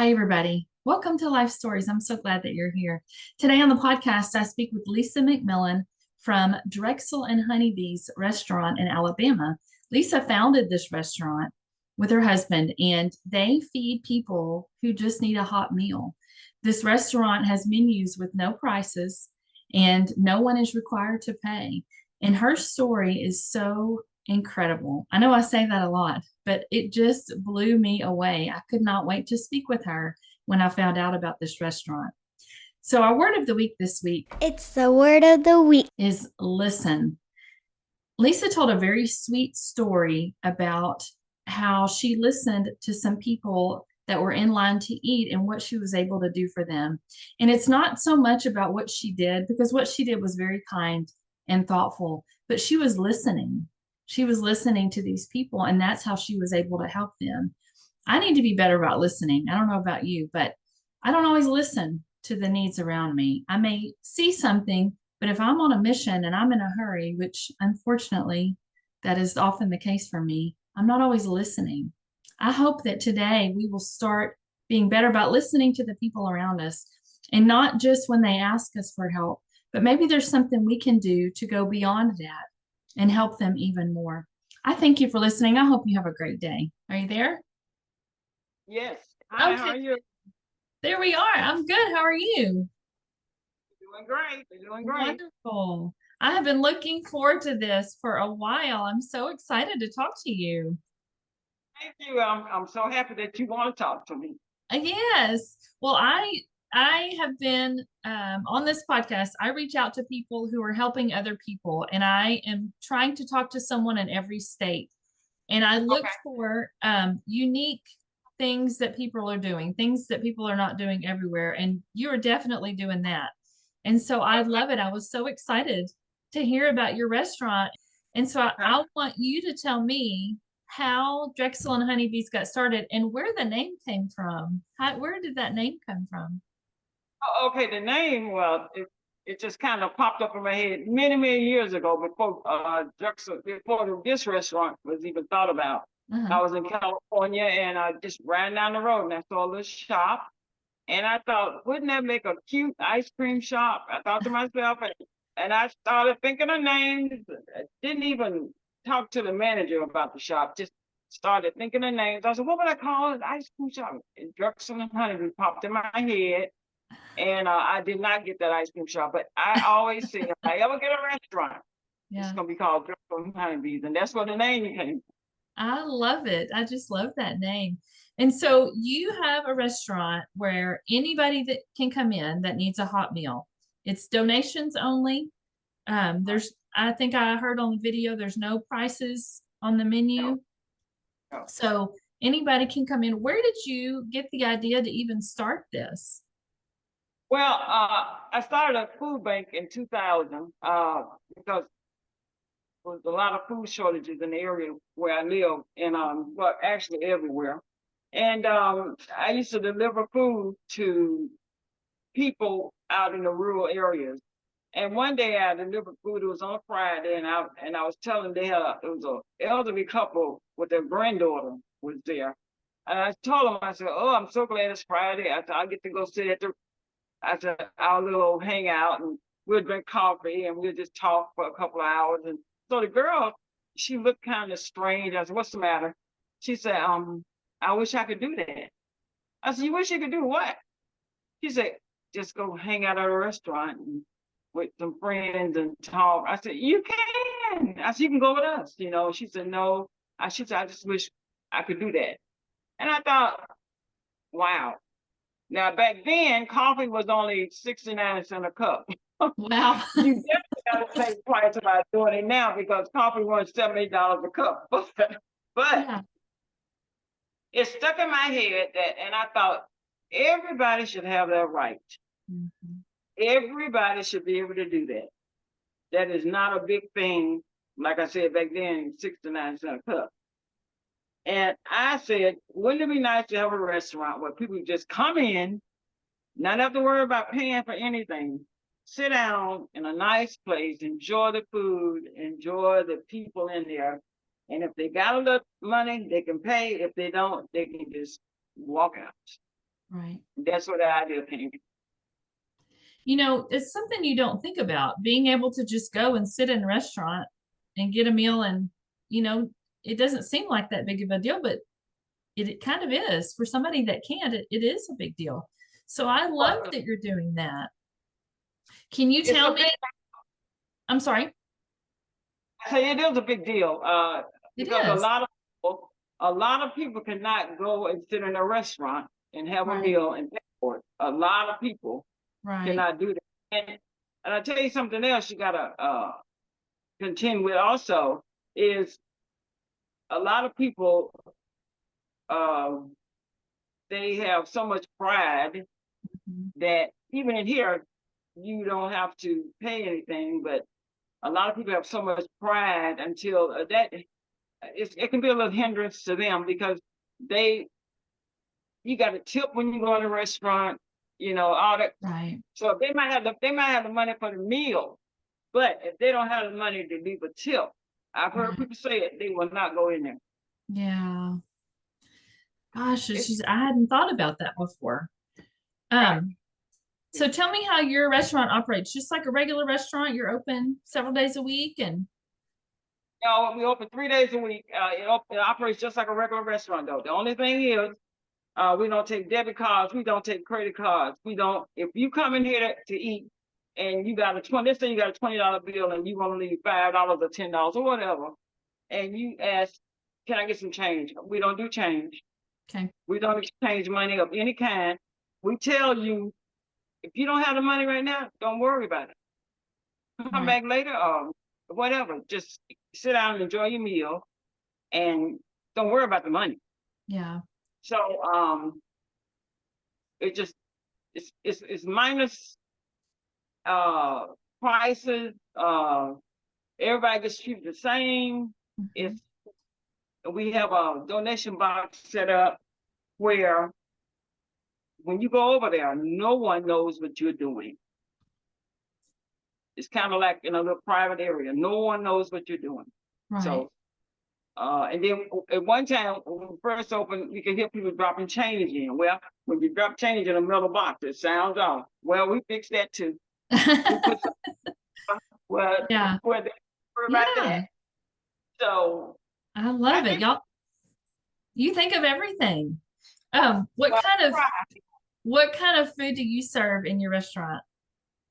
Hi, everybody. Welcome to Life Stories. I'm so glad that you're here. Today on the podcast, I speak with Lisa McMillan from Drexell and Honeybees restaurant in Alabama. Lisa founded this restaurant with her husband, and they feed people who just need a hot meal. This restaurant has menus with no prices, and no one is required to pay. And her story is so incredible. I know I say that a lot, but it just blew me away. I could not wait to speak with her when I found out about this restaurant. So, our word of the week this week It's the word of the week. is listen. Lisa told a very sweet story about how she listened to some people that were in line to eat and what she was able to do for them. And it's not so much about what she did, because what she did was very kind and thoughtful, but she was listening. She was listening to these people, and that's how she was able to help them. I need to be better about listening. I don't know about you, but I don't always listen to the needs around me. I may see something, but if I'm on a mission and I'm in a hurry, which unfortunately that is often the case for me, I'm not always listening. I hope that today we will start being better about listening to the people around us, and not just when they ask us for help, but maybe there's something we can do to go beyond that and help them even more. I thank you for listening. I hope you have a great day. Are you there? Yes. Hi, how Okay, are you? there we are. I'm good. How are you? Doing great. You're doing great. Wonderful. I have been looking forward to this for a while. I'm so excited to talk to you. Thank you. I'm so happy that you want to talk to me. Yes. Well, I have been on this podcast. I reach out to people who are helping other people, and I am trying to talk to someone in every state. And I look Okay. for unique things that people are doing, things that people are not doing everywhere. And you are definitely doing that. And so I love it. I was so excited to hear about your restaurant. And so Huh? I want you to tell me how Drexel and Honeybees got started and where the name came from. Where did that name come from? Okay, the name, well, it just kind of popped up in my head many, many years ago before before this restaurant was even thought about. Uh-huh. I was in California and I just ran down the road and I saw this shop. And I thought, wouldn't that make a cute ice cream shop? I thought to myself, and I started thinking of names. I didn't even talk to the manager about the shop, just started thinking of names. I said, what would I call it? Ice cream shop. And Drexel and Honeybees popped in my head. And I did not get that ice cream shop, but I always say, if I ever get a restaurant, it's Yeah. going to be called Drexel and Honeybees. And that's where the name came I love it. I just love that name. And so you have a restaurant where anybody that can come in that needs a hot meal, it's donations only. I think I heard on the video, there's no prices on the from. menu. No. So anybody can come in. Where did you get the idea to even start this? Well, I started a food bank in 2000 because was a lot of food shortages in the area where I live, and well, actually everywhere. And I used to deliver food to people out in the rural areas. And one day I delivered food. It was on a Friday, and I was telling it was a elderly couple with their granddaughter was there. And I told them, I said, "Oh, I'm so glad it's Friday. I said I get to go sit at the I said our little hangout, and we'll drink coffee and we'll just talk for a couple of hours." And so the girl, she looked kind of strange. I said, "What's the matter?" She said, I wish I could do that." I said, "You wish you could do what?" She said, "Just go hang out at a restaurant and, with some friends and talk." I said, "You can." I said, "You can go with us." She said, "No." She said, "I just wish I could do that." And I thought, wow. Now back then, coffee was only 69 cents a cup. Wow. You definitely got to think twice about doing it now because coffee was $70 a cup. But Yeah. it stuck in my head that, and I thought everybody should have that right. Mhm. Everybody should be able to do that. That is not a big thing. Like I said back then, 69 cents a cup. And I said, wouldn't it be nice to have a restaurant where people just come in, not have to worry about paying for anything. Sit down in a nice place, enjoy the food, enjoy the people in there. And if they got a little money, they can pay. If they don't, they can just walk out. Right. That's where the idea came from. You know, it's something you don't think about, being able to just go and sit in a restaurant and get a meal and, you know, it doesn't seem like that big of a deal, but it kind of is. For somebody that can't, it is a big deal. So I love But that you're doing that. Can you it's a tell me? big, I'm sorry. I say it is a big deal, It because is. a lot of people cannot go and sit in a restaurant and have a Right. meal and pay for it. A lot of people Right. cannot do that. And I tell you something else you gotta contend with also is a lot of people, um, they have so much pride Mhm. that even in here you don't have to pay anything, but a lot of people have so much pride until that it can be a little hindrance to them because they you got to tip when you go in a restaurant, you know, all that. Right. So they might have the money for the meal, but if they don't have the money to leave a tip, I've heard Right. people say it, they will not go in there. Yeah. Gosh, It's I hadn't thought about that before. right. Um, so tell me how your restaurant operates. Just like a regular restaurant, you're open several days a week and You know, we open 3 days a week. It operates just like a regular restaurant, though. The only thing is, we don't take debit cards. We don't take credit cards. We don't. If you come in here to eat and you got a 20, let's say you got a $20 bill and you want to leave $5 or $10 or whatever, and you ask, "Can I get some change?" We don't do change. okay. We don't exchange money of any kind. We tell you if you don't have the money right now, don't worry about it. Come Right. back later or whatever. Just sit down and enjoy your meal and don't worry about the money. Yeah. So it just it's minus uh prices. Everybody gets treated the same. Mhm. It's we have a donation box set up where when you go over there, no one knows what you're doing. It's kind of like in a little private area. No one knows what you're doing. Right. So and then at one time when we first opened, you could hear people dropping change in. Well, when you drop change in a metal box, it sounds off. Well, we fixed that too. We put some well Yeah. where they worry about that. Yeah. So I I love it. think Y'all, you think of everything. well, What kind of food do you serve in your restaurant?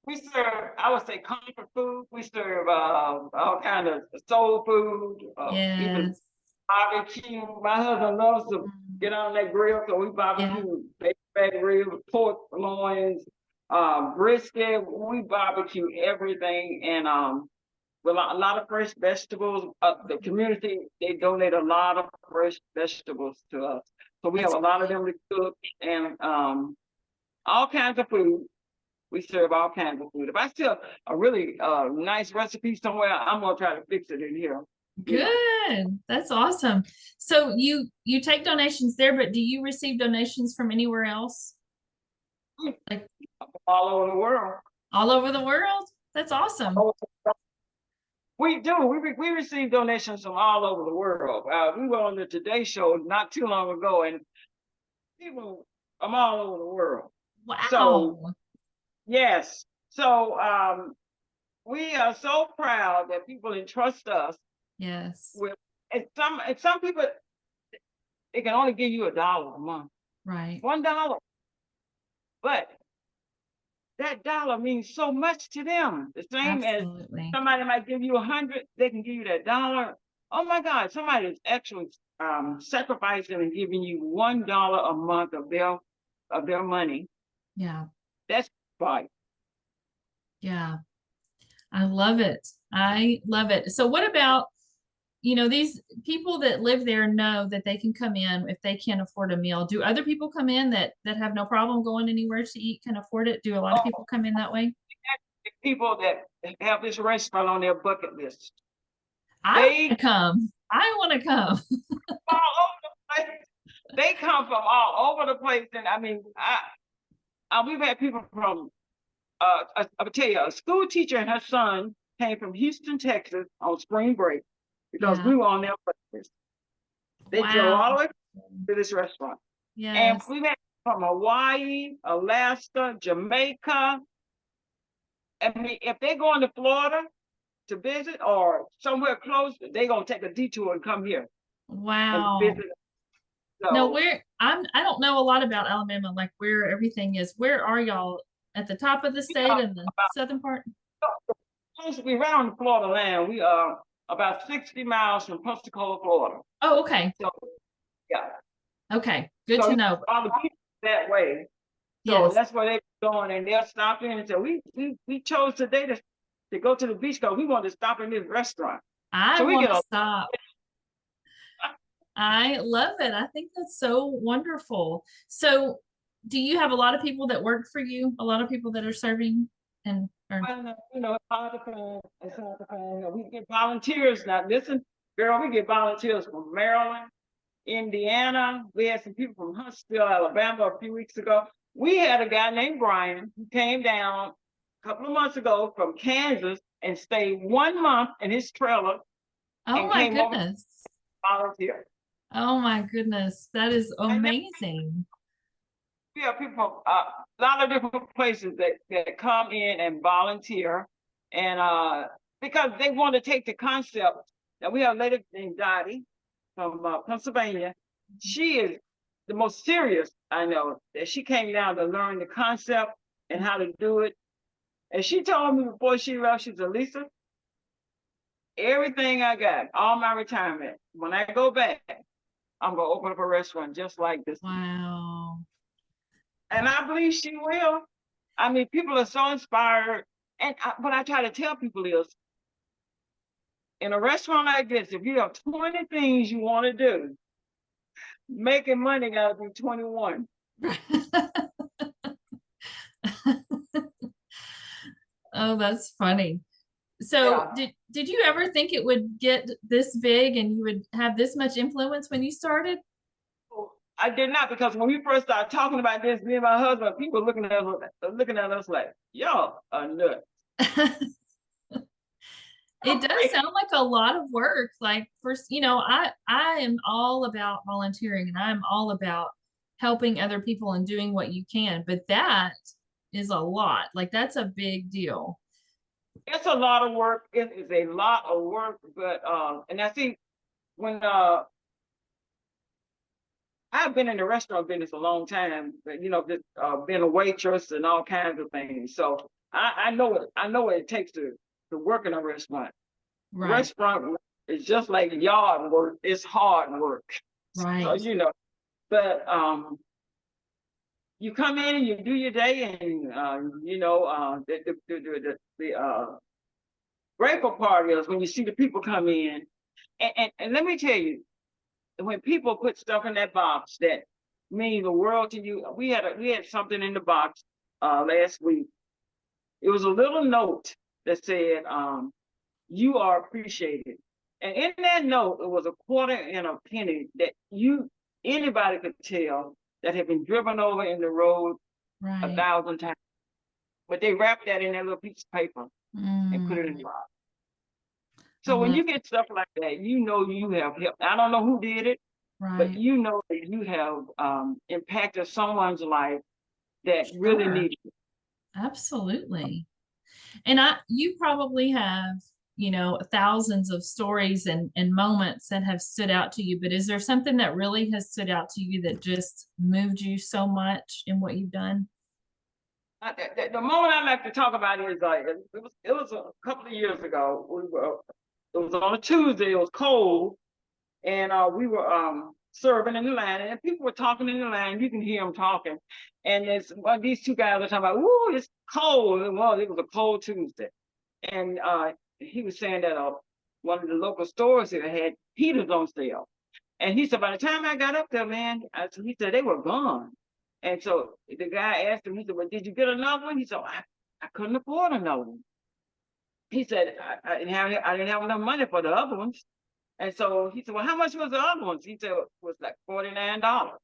we serve, I would say, comfort food. We serve all kind of soul food, even Yes. barbecue. My husband loves to Mm. get on that grill, so we Yeah. barbecue back ribs, pork loins, brisket. We barbecue everything, and with a lot of fresh vegetables. The community, they donate a lot of fresh vegetables to us, so we have That's a lot of great. them to cook, and all kinds of food. We serve all kinds of food. If I see a really nice recipe somewhere, I'm gonna try to fix it in here. You know, Good. That's awesome. So you take donations there, but do you receive donations from anywhere else? Like all over the world. all over the world? That's awesome. Oh, we do. We receive donations from all over the world. We were on the Today Show not too long ago, and people from all over the world. So Wow. yes, so we are so proud that people entrust us Yes. with. And some people, they can only give you $1 a month, Right. $1, but that dollar means so much to them. The same as Absolutely. somebody might give you 100, they can give you that dollar. Oh my God, somebody is actually sacrificing and giving you $1 a month of their money. Yeah. That's right. Yeah. I love it. I love it. So what about, you know, these people that live there know that they can come in if they can't afford a meal. Do other people come in that have no problem going anywhere to eat, can afford it? Do a lot of Oh, people come in that way? people that have this restaurant on their bucket list, I want to they come. I want to come. all over the place. They come from all over the place, and I mean, we've had people from. I'll tell you, a school teacher and her son came from Houston, Texas, on spring break because Yeah. we were on their bucket list. They drove Wow. all the way to this restaurant. And Yes. we've had from Hawaii, Alaska, Jamaica. I mean, if they're going to Florida to visit or somewhere close, they're gonna take a detour and come here and Wow. visit. No, So I don't know a lot about Alabama, like where everything is. Where are y'all? At the top of the we state are in the southern part? close. We right on the Florida land. We are about 60 miles from Pensacola, Florida. Oh, okay. So yeah. Okay. Good So to know. all the people that way. So Yes. that's where they're going, and they're stopping and say, we chose today to go to the beach because we want to stop in this restaurant. I So we want get to a stop. I love it. I think that's so wonderful. So, do you have a lot of people that work for you? A lot of people that are serving and or it's hard to find. It's hard to find. We get volunteers now. Listen, girl, we get volunteers from Maryland, Indiana. We had some people from Huntsville, Alabama a few weeks ago. We had a guy named Brian who came down a couple of months ago from Kansas and stayed 1 month in his trailer oh and my came over to goodness. volunteer. Oh my goodness. That is And then amazing. we have people from a lot of different places that come in and volunteer. And because they want to take the concept. Now we have a lady named Dottie from Pennsylvania. She is the most serious I know. That she came down to learn the concept and how to do it. And she told me before she left, she said, Lisa, everything I got, all my retirement, when I go back, I'm gonna open up a restaurant just like this. Wow. And I believe she will. I mean, people are so inspired. And what I try to tell people is, in a restaurant like this, if you have 20 things you want to do, making money got to be 21. Oh, that's funny. So, Yeah. did you ever think it would get this big and you would have this much influence when you started? I did not, because when we first started talking about this, me and my husband, people looking at us like, y'all are nuts. It does sound like a lot of work. Like first, I am all about volunteering and I'm all about helping other people and doing what you can, but that is a lot. Like that's a big deal. It's a lot of work. It is a lot of work, but and I think when I've been in the restaurant business a long time, but just being a waitress and all kinds of things. So I know it. I know what it takes to work in a restaurant. Right. Restaurant work is just like yard work. It's hard work. So Right. but you come in and you do your day, and the grateful part is when you see the people come in, and let me tell you, when people put stuff in that box that mean the world to you. We had something in the box last week. It was a little note that said, you are appreciated. And in that note, it was a quarter and a penny that anybody could tell that had been driven over in the road a Right. 1,000 times. But they wrapped that in that little piece of paper and put it in the Mm, box. I So when love you get stuff like that, you have helped. I don't know who did it, but right. you know that you have impacted someone's life that really Sure. needed it. Absolutely. And you probably have, thousands of stories and moments that have stood out to you, but is there something that really has stood out to you that just moved you so much in what you've done? The moment I like to talk about is it was a couple of years ago. It was on a Tuesday. It was cold, and we were serving in the line, and people were talking in the line. You can hear them talking, and these two guys were talking about, "Ooh, it's cold." It was a cold Tuesday, and he was saying that one of the local stores here had heaters on sale, and he said by the time I got up there, man, he said they were gone. And so the guy asked him, he said, "Well, did you get another one?" He said, I couldn't afford another one. He said, I didn't have enough money for the other ones. And so he said, "Well, how much was the other ones?" He said it was like $49.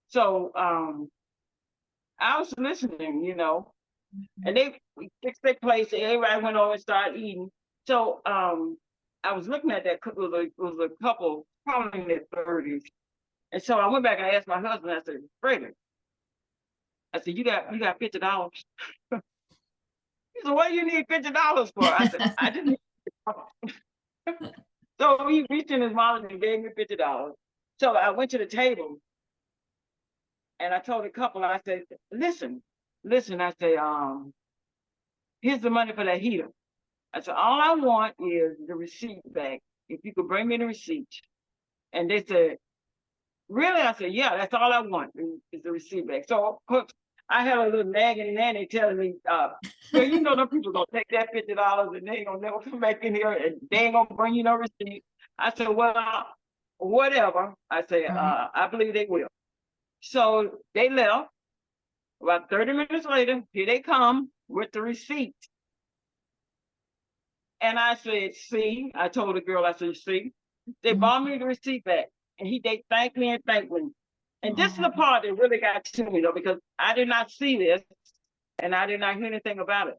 So I was listening, and we fixed their place. Everybody went over and started eating. So I was looking at that. It was a couple, probably in their 30s. And so I went back and I asked my husband, I said, "Freddie, I said, you got $50. He said, what do you need $50 for? I said, I just need $50. So he reached in his wallet and gave me $50. So I went to the table and I told the couple, I said, listen, I said, here's the money for that heater. I said, all I want is the receipt back. If you could bring me the receipt. And they said, really? I said, yeah, that's all I want is the receipt back. So of course, I had a little nagging nanny telling me, well, you know, them people gonna take that $50 and they ain't gonna never come back in here and they ain't gonna bring you no receipt. I said, well, whatever. I said, Right. I believe they will. So they left. About 30 minutes later, here they come with the receipt. And I said, see, I told the girl, I said, see, they bought me the receipt back. And they thanked me and thanked me. And this is the part that really got to me, though, because I did not see this and I did not hear anything about it.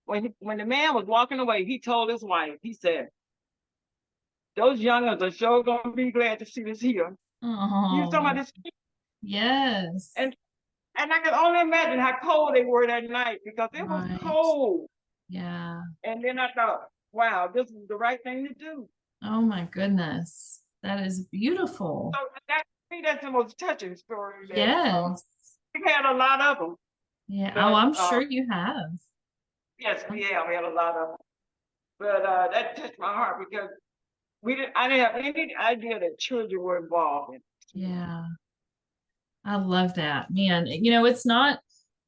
When the man was walking away, he told his wife, he said, those youngins are sure going to be glad to see this here. You was talking about Oh, this. yes. And I can only imagine how cold they were that night because it was Right. cold. Yeah. And then I thought, wow, this is the right thing to do. Oh my goodness. That is beautiful. So that's the most touching story that Yes. we've had a lot of them. Yeah. Oh, But I'm sure you have. yes, we had a lot of them. But that touched my heart because I didn't have any idea that children were involved in it. Yeah. I love that. Man, it's not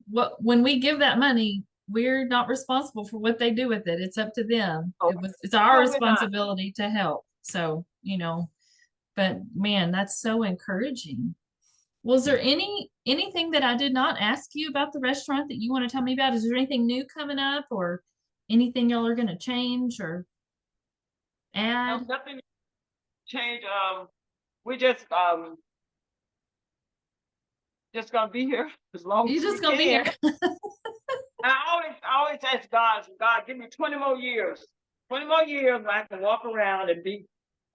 when we give that money, we're not responsible for what they do with it. It's up to them. So, It's our no, we're not. responsibility to help. So, but man, that's so encouraging. Was there anything that I did not ask you about the restaurant that you want to tell me about? Is there anything new coming up or anything y'all are going to change or No, add? nothing changed. We just gonna be here as long You as we just gonna be here? can. I always ask God, give me 20 more years. 20 more years where I can walk around and be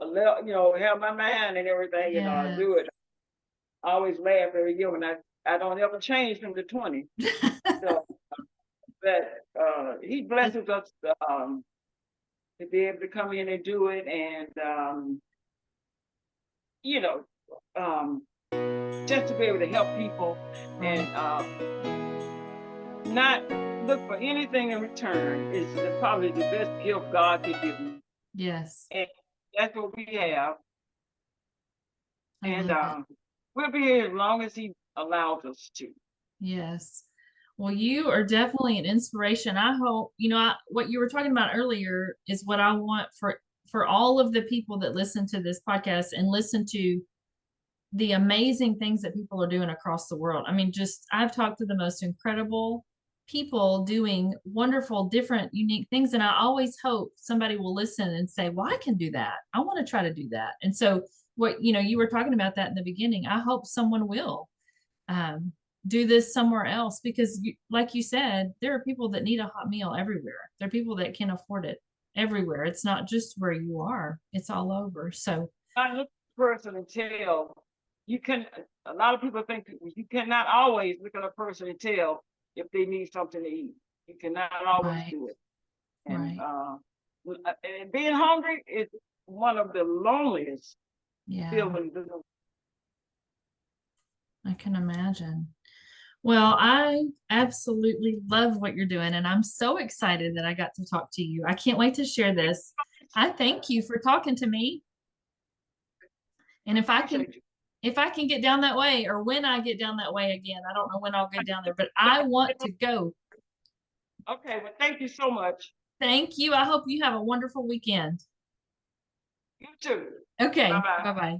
a little, have my mind and everything, I Yes. do it. I always laugh every year when I don't ever change from the 20. So but he blesses us to be able to come in and do it and you know, just to be able to help people and not look for anything in return is probably the best gift God could give me. Yes. And that's what we have. I And love it. we'll be here as long as he allows us to. Yes. Well, you are definitely an inspiration. I hope, what you were talking about earlier is what I want for all of the people that listen to this podcast and listen to the amazing things that people are doing across the world. I mean, I've talked to the most incredible people doing wonderful, different, unique things. And I always hope somebody will listen and say, well, I can do that. I want to try to do that. And so you were talking about that in the beginning. I hope someone will um, do this somewhere else because like you said, there are people that need a hot meal everywhere. There are people that can afford it everywhere. It's not just where you are, it's all over. So I look at a person and tell a lot of people think you cannot always look at a person and tell if they need something to eat. You cannot always right, do it. And right. and being hungry is one of the loneliest Yeah, feelings. I can imagine. Well, I absolutely love what you're doing, and I'm so excited that I got to talk to you. I can't wait to share this. I thank you for talking to me. And if I can get down that way, or when I get down that way again, I don't know when I'll get down there, but I want to go. Okay, well, thank you so much. Thank you. I hope you have a wonderful weekend. You too. Okay, Bye-bye. bye-bye.